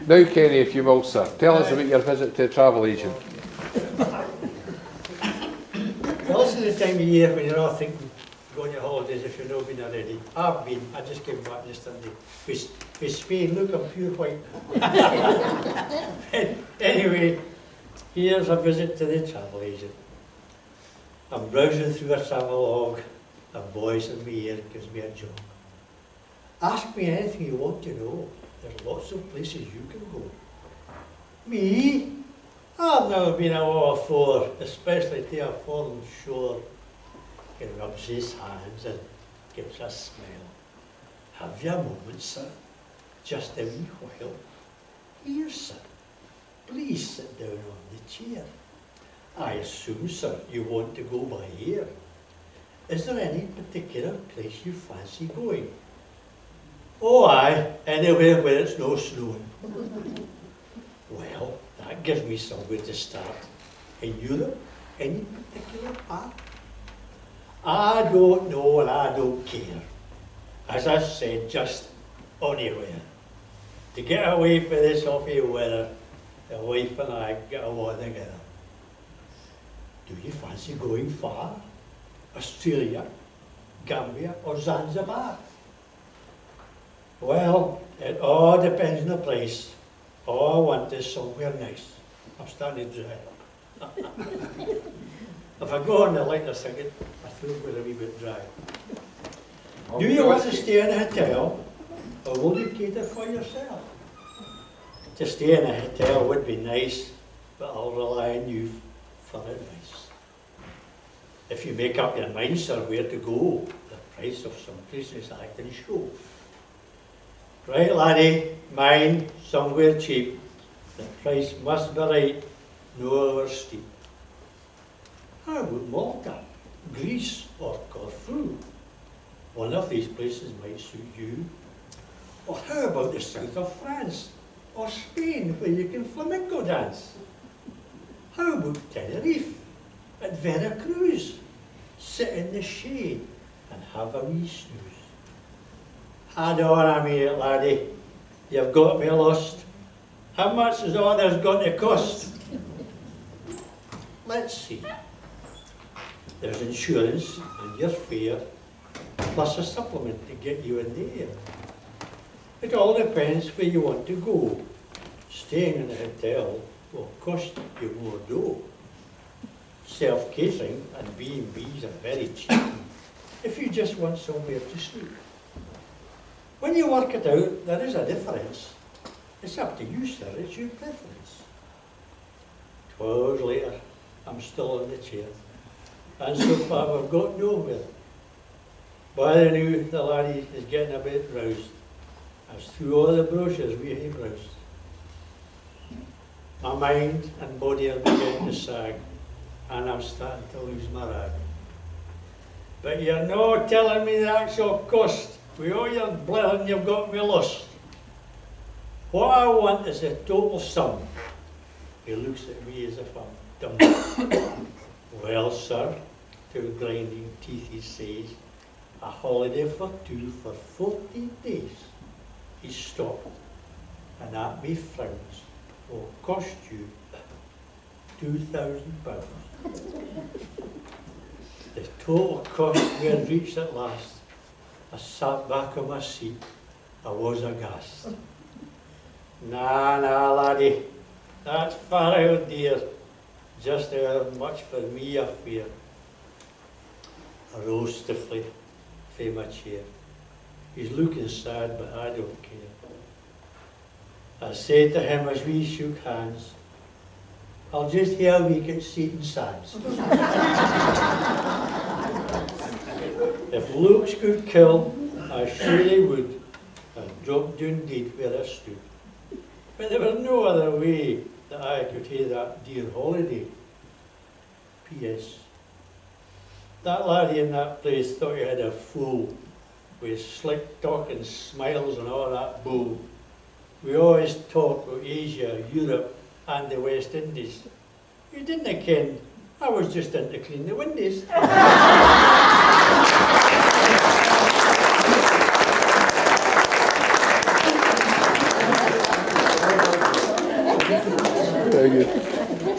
Now, Kenny, if you will, sir, tell us about your visit to a travel agent. Well, this is the time of year when you're all thinking go on your holidays if you've not been already. I've been. I just came back yesterday. With Spain, look, I'm pure white. Anyway, here's a visit to the travel agent. I'm browsing through a travel log. A voice in my ear gives me a job. Ask me anything you want to know. There's lots of places you can go. Me? I've never been away before, especially to a foreign shore. He rubs his hands and gives a smile. Have you a moment, sir? Just a wee while. Here, sir. Please sit down on the chair. I assume, sir, you want to go by air. Is there any particular place you fancy going? Oh, aye, anywhere where it's no snowing. Well, that gives me somewhere to start. In Europe, any particular part? I don't know and I don't care. As I said, just anywhere. To get away from this awful weather, the wife and I get away together. Do you fancy going far? Australia, Gambia or Zanzibar? Well, it all depends on the place. All I want is somewhere nice. I'm starting to dry. If I go on the lighter second, my throat will a wee bit dry. Do you want to stay in a hotel, or will you cater for yourself? To stay in a hotel would be nice, but I'll rely on you for advice. If you make up your mind, sir, where to go, the price of some places I can show. Right, laddie, mine, somewhere cheap. The price must be right, no over steep. How about Malta, Greece or Corfu? One of these places might suit you. Or how about the south of France or Spain where you can flamenco dance? How about Tenerife at Veracruz? Sit in the shade and have a wee snooze. I don't want to mean it, laddie. You've got me lost. How much is all this going to cost? Let's see. There's insurance and your fare, plus a supplement to get you in the air. It all depends where you want to go. Staying in a hotel will cost you more dough. Self-catering and B&Bs are very cheap if you just want somewhere to sleep. When you work it out, there is a difference. It's up to you, sir, it's your preference. 2 hours later, I'm still in the chair, and so far I've got nowhere. By the new, the laddie is getting a bit roused, as through all the brochures we have browsed. My mind and body are beginning to sag, and I'm starting to lose my rag. But you're not telling me the actual cost. With all your blethering, you've got me lost. What I want is the total sum. He looks at me as if I'm dumb. Well, sir, through grinding teeth he says, a holiday for two for 14 days. He stopped, and at me frowns, will cost you £2,000. The total cost we had reached at last. I sat back on my seat, I was aghast. Nah, laddie, that's far out, dear. Just how much for me, I fear. I rose stiffly from my chair. He's looking sad, but I don't care. I said to him as we shook hands, I'll just hear we get seat and sands. If looks could kill, I surely would, and dropped down dead where I stood. But there was no other way that I could have that dear holiday. P.S. That laddie in that place thought he had a fool, with slick talk and smiles and all that bull. We always talk about Asia, Europe and the West Indies. You didn't ken, I was just in to clean the windows. Very good.